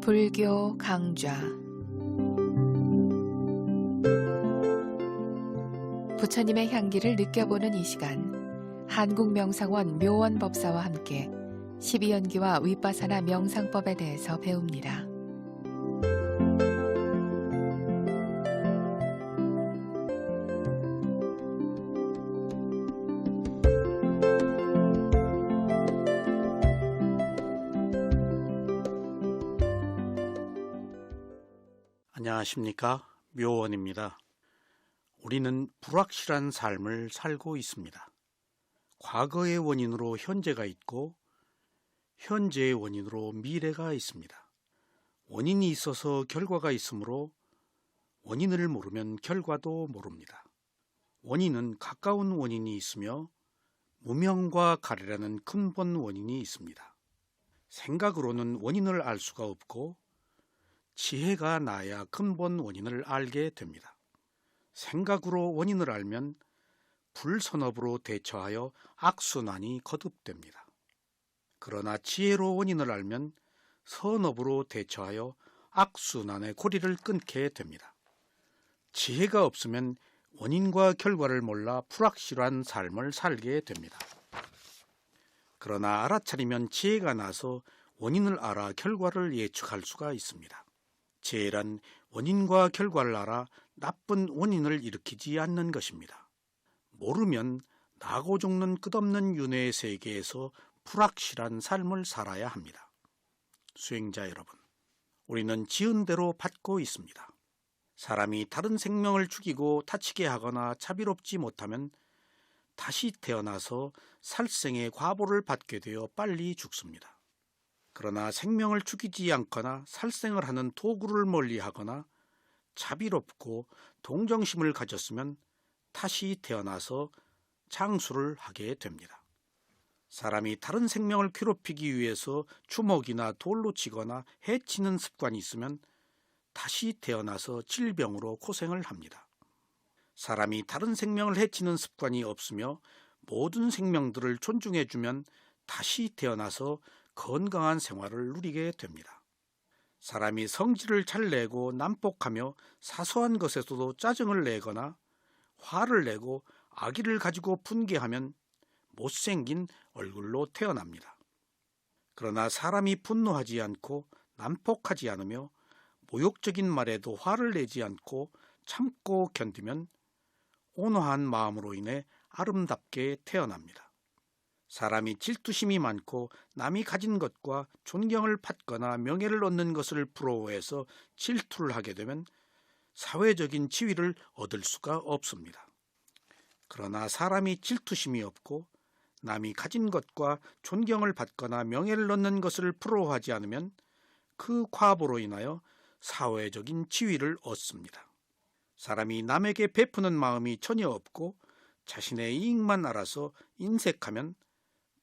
불교 강좌 부처님의 향기를 느껴보는 이 시간, 한국명상원 묘원법사와 함께 12연기와 윗바사나 명상법에 대해서 배웁니다. 안녕하십니까? 묘원입니다. 우리는 불확실한 삶을 살고 있습니다. 과거의 원인으로 현재가 있고 현재의 원인으로 미래가 있습니다. 원인이 있어서 결과가 있으므로 원인을 모르면 결과도 모릅니다. 원인은 가까운 원인이 있으며 무명과 가래라는 근본 원인이 있습니다. 생각으로는 원인을 알 수가 없고 지혜가 나야 근본 원인을 알게 됩니다. 생각으로 원인을 알면 불선업으로 대처하여 악순환이 거듭됩니다. 그러나 지혜로 원인을 알면 선업으로 대처하여 악순환의 고리를 끊게 됩니다. 지혜가 없으면 원인과 결과를 몰라 불확실한 삶을 살게 됩니다. 그러나 알아차리면 지혜가 나서 원인을 알아 결과를 예측할 수가 있습니다. 지혜란 원인과 결과를 알아 나쁜 원인을 일으키지 않는 것입니다. 모르면 나고 죽는 끝없는 윤회의 세계에서 불확실한 삶을 살아야 합니다. 수행자 여러분, 우리는 지은 대로 받고 있습니다. 사람이 다른 생명을 죽이고 다치게 하거나 자비롭지 못하면 다시 태어나서 살생의 과보를 받게 되어 빨리 죽습니다. 그러나 생명을 죽이지 않거나 살생을 하는 도구를 멀리하거나 자비롭고 동정심을 가졌으면 다시 태어나서 장수를 하게 됩니다. 사람이 다른 생명을 괴롭히기 위해서 주먹이나 돌로 치거나 해치는 습관이 있으면 다시 태어나서 질병으로 고생을 합니다. 사람이 다른 생명을 해치는 습관이 없으며 모든 생명들을 존중해주면 다시 태어나서 건강한 생활을 누리게 됩니다. 사람이 성질을 잘 내고 난폭하며 사소한 것에서도 짜증을 내거나 화를 내고 악의를 가지고 분개하면 못생긴 얼굴로 태어납니다. 그러나 사람이 분노하지 않고 난폭하지 않으며 모욕적인 말에도 화를 내지 않고 참고 견디면 온화한 마음으로 인해 아름답게 태어납니다. 사람이 질투심이 많고 남이 가진 것과 존경을 받거나 명예를 얻는 것을 부러워해서 질투를 하게 되면 사회적인 지위를 얻을 수가 없습니다. 그러나 사람이 질투심이 없고 남이 가진 것과 존경을 받거나 명예를 얻는 것을 부러워하지 않으면 그 과보로 인하여 사회적인 지위를 얻습니다. 사람이 남에게 베푸는 마음이 전혀 없고 자신의 이익만 알아서 인색하면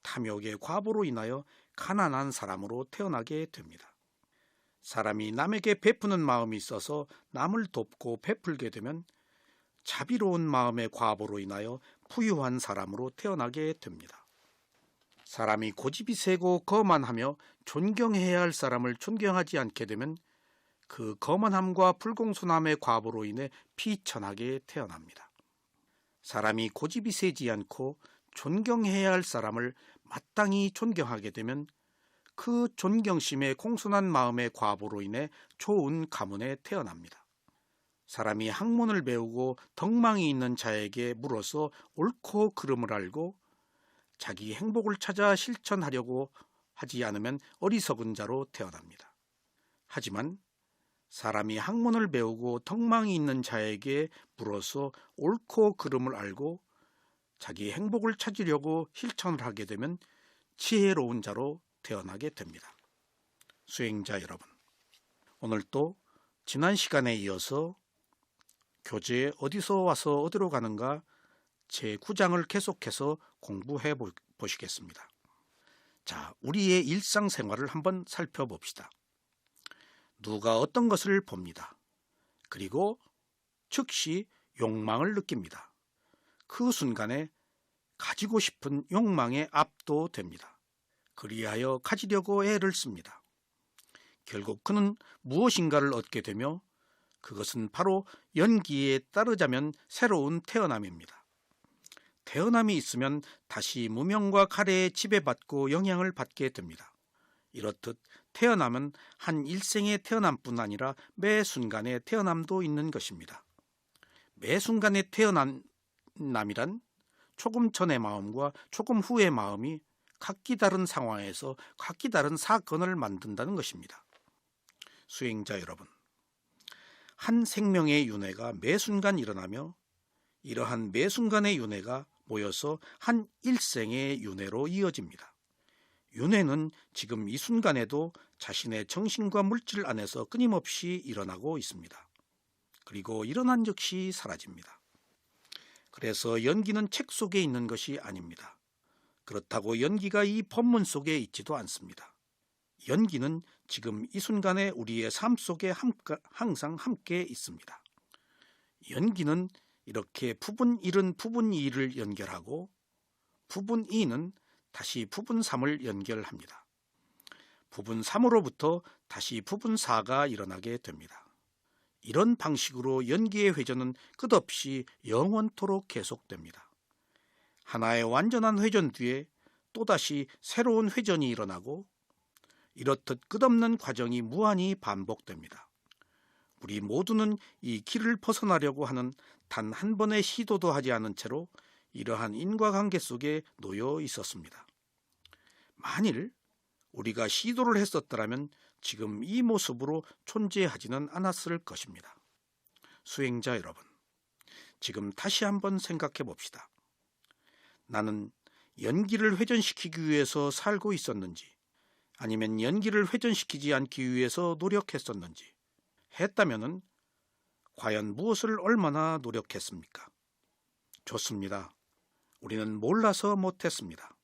탐욕의 과보로 인하여 가난한 사람으로 태어나게 됩니다. 사람이 남에게 베푸는 마음이 있어서 남을 돕고 베풀게 되면 자비로운 마음의 과보로 인하여 부유한 사람으로 태어나게 됩니다. 사람이 고집이 세고 거만하며 존경해야 할 사람을 존경하지 않게 되면 그 거만함과 불공손함의 과보로 인해 비천하게 태어납니다. 사람이 고집이 세지 않고 존경해야 할 사람을 마땅히 존경하게 되면 그 존경심의 공손한 마음의 과보로 인해 좋은 가문에 태어납니다. 사람이 학문을 배우고 덕망이 있는 자에게 물어서 옳고 그름을 알고 자기 행복을 찾아 실천하려고 하지 않으면 어리석은 자로 태어납니다. 하지만 사람이 학문을 배우고 덕망이 있는 자에게 물어서 옳고 그름을 알고 자기 행복을 찾으려고 실천을 하게 되면 지혜로운 자로 태어나게 됩니다. 수행자 여러분, 오늘도 지난 시간에 이어서 교재에 어디서 와서 어디로 가는가 제9장을 계속해서 공부해 보시겠습니다. 자, 우리의 일상생활을 한번 살펴봅시다. 누가 어떤 것을 봅니다. 그리고 즉시 욕망을 느낍니다. 그 순간에 가지고 싶은 욕망에 압도됩니다. 그리하여 가지려고 애를 씁니다. 결국 그는 무엇인가를 얻게 되며 그것은 바로 연기에 따르자면 새로운 태어남입니다. 태어남이 있으면 다시 무명과 가래에 지배받고 영향을 받게 됩니다. 이렇듯 태어남은 한 일생의 태어남뿐 아니라 매 순간의 태어남도 있는 것입니다. 매 순간의 태어남이란 조금 전의 마음과 조금 후의 마음이 각기 다른 상황에서 각기 다른 사건을 만든다는 것입니다. 수행자 여러분, 한 생명의 윤회가 매 순간 일어나며 이러한 매 순간의 윤회가 모여서 한 일생의 윤회로 이어집니다. 윤회는 지금 이 순간에도 자신의 정신과 물질 안에서 끊임없이 일어나고 있습니다. 그리고 일어난 즉시 사라집니다. 그래서 연기는 책 속에 있는 것이 아닙니다. 그렇다고 연기가 이 법문 속에 있지도 않습니다. 연기는 지금 이 순간에 우리의 삶 속에 항상 함께 있습니다. 연기는 이렇게 부분 1은 부분 2를 연결하고 부분 2는 다시 부분 3을 연결합니다. 부분 3으로부터 다시 부분 4가 일어나게 됩니다. 이런 방식으로 연기의 회전은 끝없이 영원토록 계속됩니다. 하나의 완전한 회전 뒤에 또다시 새로운 회전이 일어나고 이렇듯 끝없는 과정이 무한히 반복됩니다. 우리 모두는 이 길을 벗어나려고 하는 단 한 번의 시도도 하지 않은 채로 이러한 인과관계 속에 놓여 있었습니다. 만일 우리가 시도를 했었더라면 지금 이 모습으로 존재하지는 않았을 것입니다. 수행자 여러분, 지금 다시 한번 생각해 봅시다. 나는 연기를 회전시키기 위해서 살고 있었는지 아니면 연기를 회전시키지 않기 위해서 노력했었는지 했다면은 과연 무엇을 얼마나 노력했습니까? 좋습니다. 우리는 몰라서 못했습니다.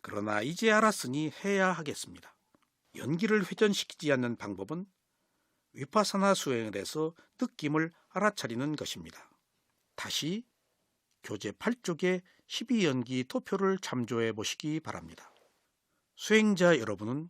그러나 이제 알았으니 해야 하겠습니다. 연기를 회전시키지 않는 방법은 위파사나 수행을 해서 느낌을 알아차리는 것입니다. 다시 교재 8쪽의 12연기 도표를 참조해 보시기 바랍니다. 수행자 여러분은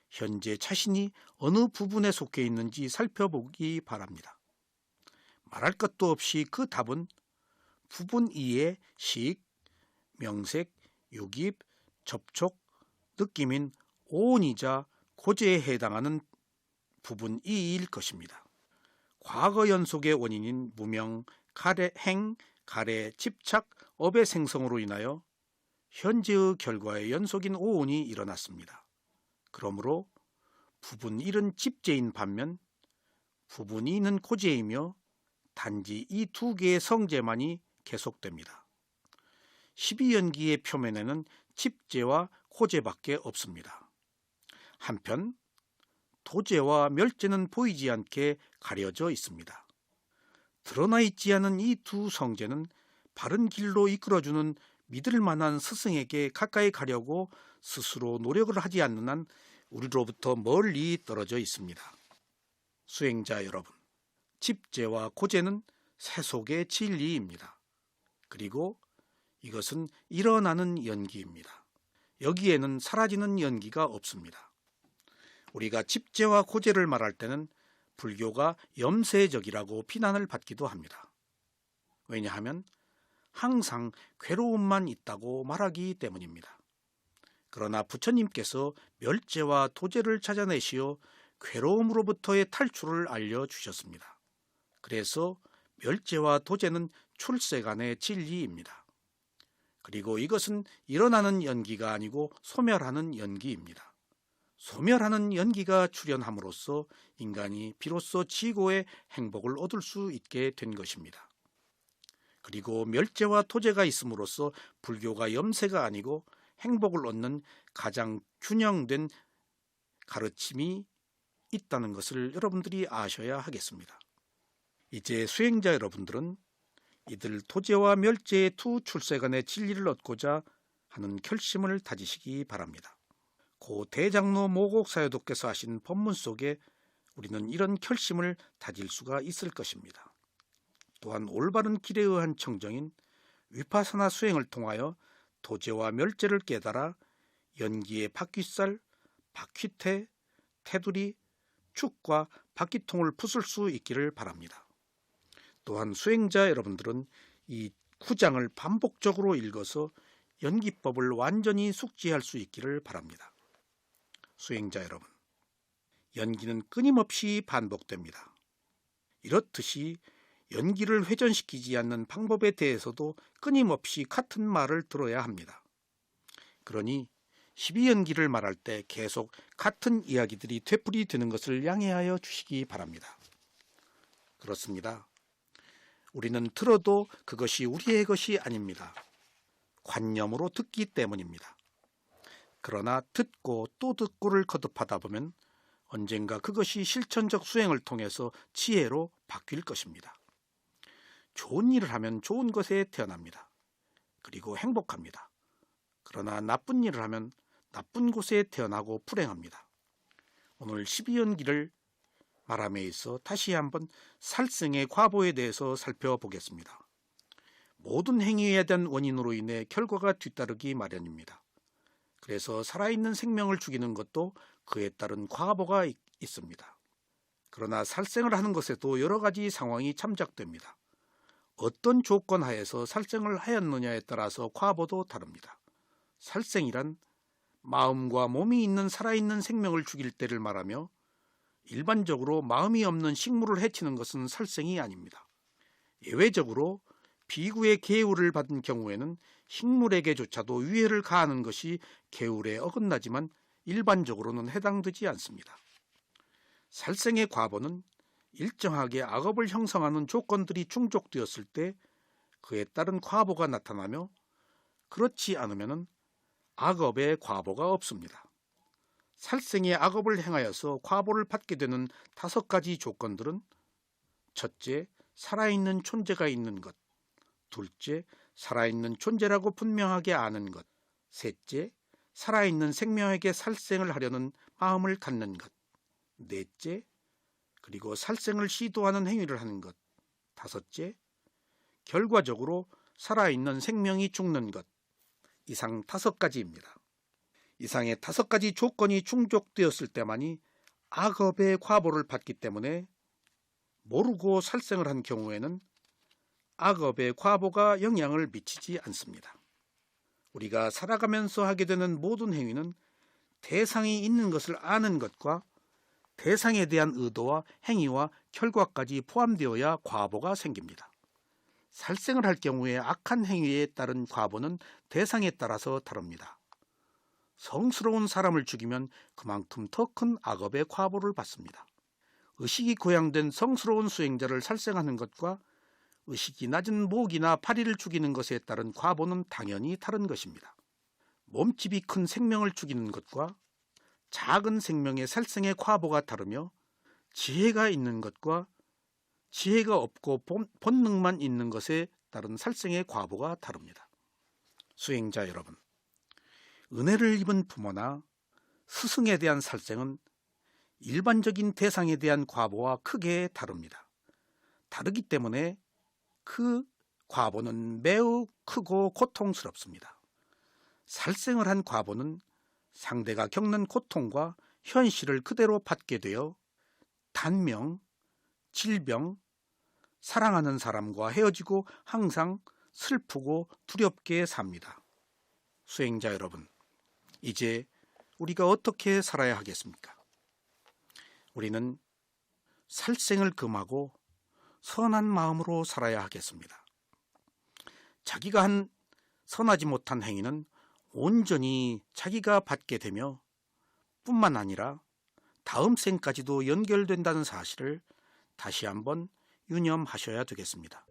현재 자신이 어느 부분에 속해 있는지 살펴보기 바랍니다. 말할 것도 없이 그 답은 부분 2의 식, 명색, 유깁, 접촉, 느낌인 오온이자 고제에 해당하는 부분 2일 것입니다. 과거 연속의 원인인 무명, 행, 가래, 집착, 업의 생성으로 인하여 현재의 결과의 연속인 오온이 일어났습니다. 그러므로 부분 1은 집제인 반면 부분 2는 고제이며 단지 이 두 개의 성제만이 계속됩니다. 12연기의 표면에는 집제와 고제밖에 없습니다. 한편 도제와 멸제는 보이지 않게 가려져 있습니다. 드러나 있지 않은 이 두 성제는 바른 길로 이끌어주는 믿을 만한 스승에게 가까이 가려고 스스로 노력을 하지 않는 한 우리로부터 멀리 떨어져 있습니다. 수행자 여러분, 집제와 고제는 세속의 진리입니다. 그리고 이것은 일어나는 연기입니다. 여기에는 사라지는 연기가 없습니다. 우리가 집제와 고제를 말할 때는 불교가 염세적이라고 비난을 받기도 합니다. 왜냐하면 항상 괴로움만 있다고 말하기 때문입니다. 그러나 부처님께서 멸제와 도제를 찾아내시어 괴로움으로부터의 탈출을 알려주셨습니다. 그래서 멸제와 도제는 출세간의 진리입니다. 그리고 이것은 일어나는 연기가 아니고 소멸하는 연기입니다. 소멸하는 연기가 출현함으로써 인간이 비로소 지고의 행복을 얻을 수 있게 된 것입니다. 그리고 멸제와 도제가 있음으로써 불교가 염세가 아니고 행복을 얻는 가장 균형된 가르침이 있다는 것을 여러분들이 아셔야 하겠습니다. 이제 수행자 여러분들은 이들 도제와 멸제의 두 출세간의 진리를 얻고자 하는 결심을 다지시기 바랍니다. 고 대장로 모곡사요도께서 하신 법문 속에 우리는 이런 결심을 다질 수가 있을 것입니다. 또한 올바른 길에 의한 청정인 위파사나 수행을 통하여 도제와 멸제를 깨달아 연기의 바퀴살, 바퀴태, 테두리, 축과 바퀴통을 부술 수 있기를 바랍니다. 또한 수행자 여러분들은 이 9장을 반복적으로 읽어서 연기법을 완전히 숙지할 수 있기를 바랍니다. 수행자 여러분, 연기는 끊임없이 반복됩니다. 이렇듯이 연기를 회전시키지 않는 방법에 대해서도 끊임없이 같은 말을 들어야 합니다. 그러니 12연기를 말할 때 계속 같은 이야기들이 되풀이 되는 것을 양해하여 주시기 바랍니다. 그렇습니다. 우리는 들어도 그것이 우리의 것이 아닙니다. 관념으로 듣기 때문입니다. 그러나 듣고 또 듣고를 거듭하다 보면 언젠가 그것이 실천적 수행을 통해서 지혜로 바뀔 것입니다. 좋은 일을 하면 좋은 것에 태어납니다. 그리고 행복합니다. 그러나 나쁜 일을 하면 나쁜 곳에 태어나고 불행합니다. 오늘 12연기를 말함에 있어 다시 한번 살생의 과보에 대해서 살펴보겠습니다. 모든 행위에 대한 원인으로 인해 결과가 뒤따르기 마련입니다. 그래서 살아있는 생명을 죽이는 것도 그에 따른 과보가 있습니다. 그러나 살생을 하는 것에도 여러 가지 상황이 참작됩니다. 어떤 조건 하에서 살생을 하였느냐에 따라서 과보도 다릅니다. 살생이란 마음과 몸이 있는 살아있는 생명을 죽일 때를 말하며 일반적으로 마음이 없는 식물을 해치는 것은 살생이 아닙니다. 예외적으로 비구의 계율을 받은 경우에는 식물에게조차도 위해를 가하는 것이 계율에 어긋나지만 일반적으로는 해당되지 않습니다. 살생의 과보는 일정하게 악업을 형성하는 조건들이 충족되었을 때 그에 따른 과보가 나타나며 그렇지 않으면 악업의 과보가 없습니다. 살생의 악업을 행하여서 과보를 받게 되는 5가지 조건들은 첫째, 살아있는 존재가 있는 것. 둘째, 살아있는 존재라고 분명하게 아는 것. 셋째, 살아있는 생명에게 살생을 하려는 마음을 갖는 것. 넷째, 그리고 살생을 시도하는 행위를 하는 것. 다섯째, 결과적으로 살아있는 생명이 죽는 것. 이상 5가지입니다. 이상의 5가지 조건이 충족되었을 때만이 악업의 과보를 받기 때문에 모르고 살생을 한 경우에는 악업의 과보가 영향을 미치지 않습니다. 우리가 살아가면서 하게 되는 모든 행위는 대상이 있는 것을 아는 것과 대상에 대한 의도와 행위와 결과까지 포함되어야 과보가 생깁니다. 살생을 할 경우에 악한 행위에 따른 과보는 대상에 따라서 다릅니다. 성스러운 사람을 죽이면 그만큼 더 큰 악업의 과보를 받습니다. 의식이 고양된 성스러운 수행자를 살생하는 것과 의식이 낮은 모기나 파리를 죽이는 것에 따른 과보는 당연히 다른 것입니다. 몸집이 큰 생명을 죽이는 것과 작은 생명의 살생의 과보가 다르며 지혜가 있는 것과 지혜가 없고 본능만 있는 것에 따른 살생의 과보가 다릅니다. 수행자 여러분, 은혜를 입은 부모나 스승에 대한 살생은 일반적인 대상에 대한 과보와 크게 다릅니다. 다르기 때문에 그 과보는 매우 크고 고통스럽습니다. 살생을 한 과보는 상대가 겪는 고통과 현실을 그대로 받게 되어 단명, 질병, 사랑하는 사람과 헤어지고 항상 슬프고 두렵게 삽니다. 수행자 여러분, 이제 우리가 어떻게 살아야 하겠습니까? 우리는 살생을 금하고 선한 마음으로 살아야 하겠습니다. 자기가 한 선하지 못한 행위는 온전히 자기가 받게 되며 뿐만 아니라 다음 생까지도 연결된다는 사실을 다시 한번 유념하셔야 되겠습니다.